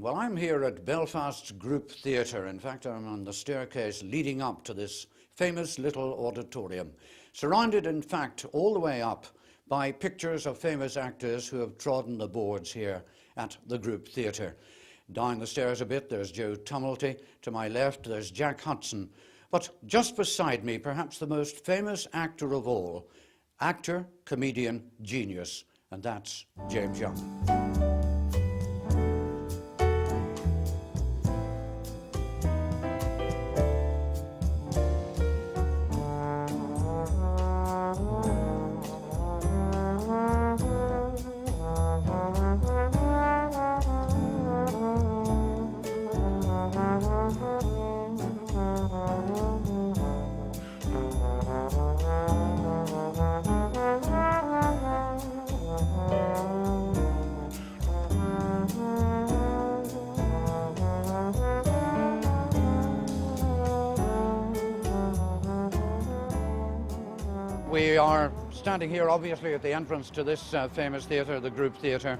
Well, I'm here at Belfast's Group Theatre. In fact, I'm on the staircase leading up to this famous little auditorium, surrounded, in fact, all the way up by pictures of famous actors who have trodden the boards here at the Group Theatre. Down the stairs a bit, there's Joe Tumulty. To my left, there's Jack Hudson. But just beside me, perhaps the most famous actor of all, actor, comedian, genius, and that's James Young. We are standing here, obviously, at the entrance to this famous theatre, the Group Theatre,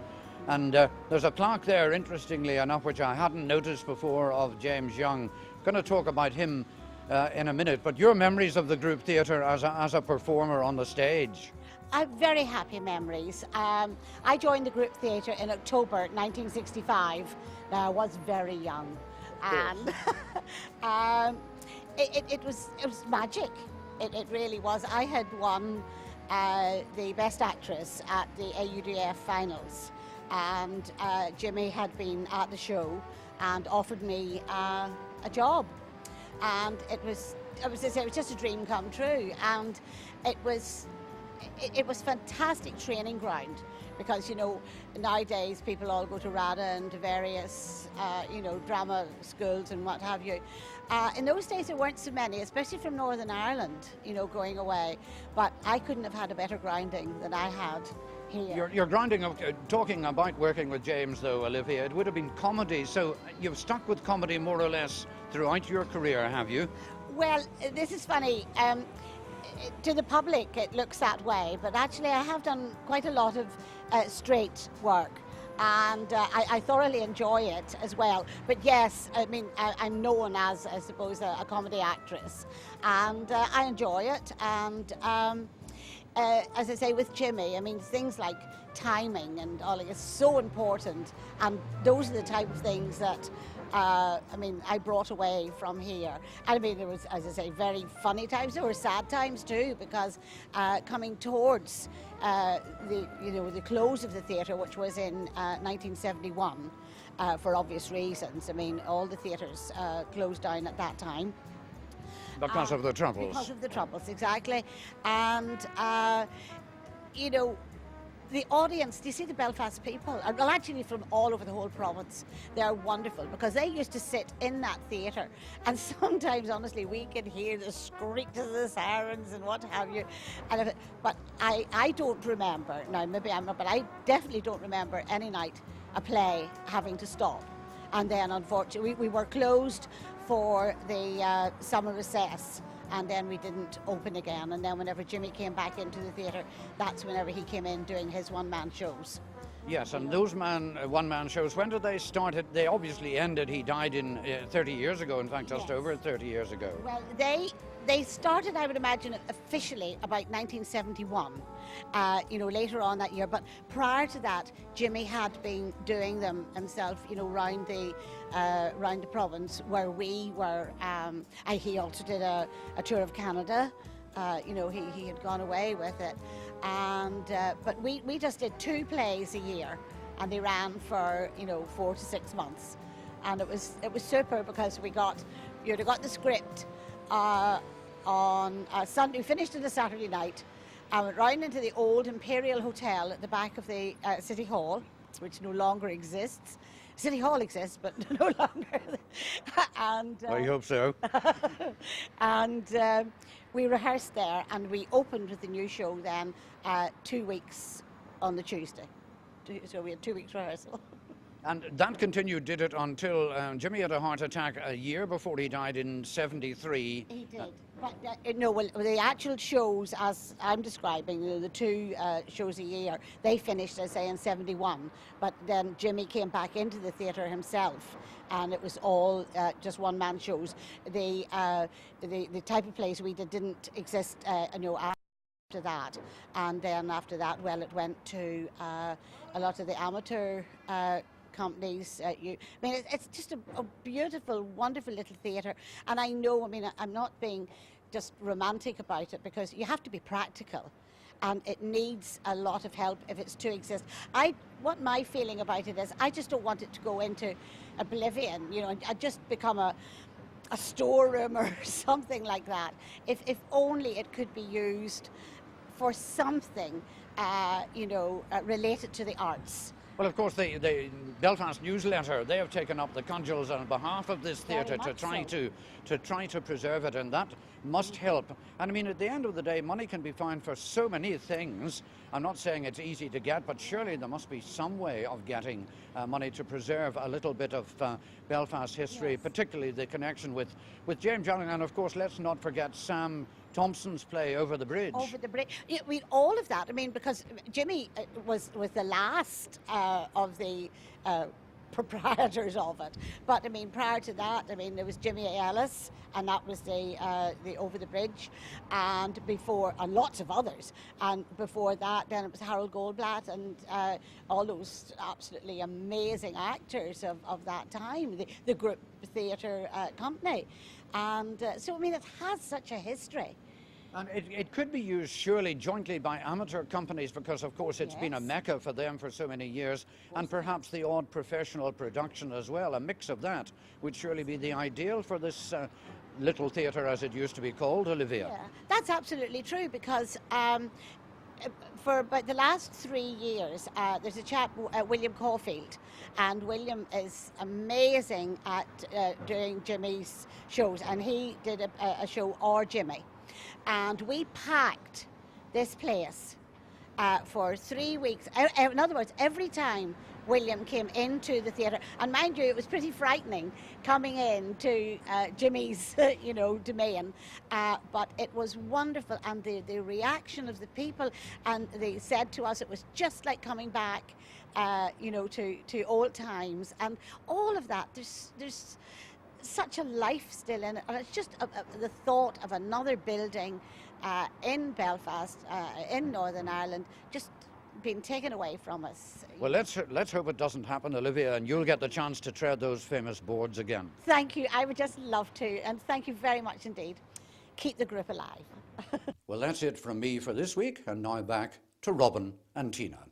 and there's a plaque there, interestingly enough, which I hadn't noticed before, of James Young. I'm going to talk about him in a minute, but your memories of the Group Theatre as a performer on the stage? I have very happy memories. I joined the Group Theatre in October 1965. Now, I was very young, and it was magic. It really was. I had won the Best Actress at the AUDF finals, and Jimmy had been at the show and offered me a job, and it was just a dream come true, and it was fantastic training ground, because nowadays people all go to RADA and to various drama schools and what have you. In those days there weren't so many, especially from Northern Ireland, going away, but I couldn't have had a better grounding than I had here. Your grounding of talking about working with James, though, Olivia, it would have been comedy, so you've stuck with comedy more or less throughout your career, have you? Well, this is funny. To the public it looks that way, but actually I have done quite a lot of straight work, and I thoroughly enjoy it as well. But yes, I mean, I'm known as, I suppose, a comedy actress, and I enjoy it. And as I say, with Jimmy, I mean, things like timing and all is so important, and those are the type of things that I brought away from here. I mean, there was, as I say, very funny times. There were sad times too, because coming towards the close of the theatre, which was in 1971, for obvious reasons. I mean, all the theatres closed down at that time. Because of the Troubles. Because of the Troubles, exactly. And, the audience, do you see the Belfast people? Well, actually from all over the whole province, they're wonderful, because they used to sit in that theatre, and sometimes, honestly, we can hear the screeches of the sirens and what have you. But I don't remember, now maybe I'm not, but I definitely don't remember any night a play having to stop. And then, unfortunately, we were closed for the summer recess, and then we didn't open again. And then whenever Jimmy came back into the theatre, that's whenever he came in doing his one-man shows. Yes, and those one-man shows, when did they start? They obviously ended, he died in 30 years ago, in fact, just over 30 years ago. Well, they started, I would imagine, officially about 1971, later on that year. But prior to that, Jimmy had been doing them himself, round the province where we were. He also did a tour of Canada. He had gone away with it, and but we just did 2 plays a year, and they ran for 4 to 6 months, and it was super, because we got the script on Sunday. We finished it a Saturday night. I went round into the old Imperial Hotel at the back of the City Hall, which no longer exists. City Hall exists, but no longer. And I hope so. And we rehearsed there, and we opened with the new show then 2 weeks on the Tuesday. So we had 2 weeks rehearsal. And that continued, did it, until Jimmy had a heart attack a year before he died in 73. He did. But no, well, the actual shows, as I'm describing, the two shows a year, they finished, I say, in 71. But then Jimmy came back into the theatre himself, and it was all just one-man shows. The type of plays we did didn't exist, after that. And then after that, well, it went to a lot of the amateur companies. It's just a beautiful, wonderful little theatre. And I know, I'm not being just romantic about it, because you have to be practical, and it needs a lot of help if it's to exist. What my feeling about it is, I just don't want it to go into oblivion, and just become a storeroom or something like that. If only it could be used for something, related to the arts. Well, of course, the Belfast Newsletter, they have taken up the cudgels on behalf of this theatre to try to preserve it, and that must help. And at the end of the day, money can be found for so many things. I'm not saying it's easy to get, but surely there must be some way of getting money to preserve a little bit of Belfast history, yes. Particularly the connection with James Young, and of course, let's not forget Sam Thompson's play Over the Bridge. Over the Bridge. All of that. Because Jimmy was the last of the proprietors of it. But prior to that, there was Jimmy Ellis, and that was the Over the Bridge, and lots of others. And before that, then it was Harold Goldblatt and all those absolutely amazing actors of that time, the group theatre company. And so it has such a history. And it could be used surely jointly by amateur companies, because of course it's been a mecca for them for so many years, and perhaps the odd professional production as well. A mix of that would surely be the ideal for this little theatre, as it used to be called, Olivia. Yeah, that's absolutely true, because for about the last 3 years, there's a chap, William Caulfield, and William is amazing at doing Jimmy's shows, and he did a show, Or Jimmy. And we packed this place for 3 weeks. In other words, every time William came into the theatre, and mind you, it was pretty frightening coming into Jimmy's, domain, but it was wonderful, and the reaction of the people, and they said to us it was just like coming back, to old times, and all of that. There's such a life still in it, and it's just the thought of another building in Belfast, in Northern Ireland, just being taken away from us. Well, let's hope it doesn't happen, Olivia, and you'll get the chance to tread those famous boards again. Thank you. I would just love to, and thank you very much indeed. Keep the group alive. Well, that's it from me for this week, and now back to Robin and Tina.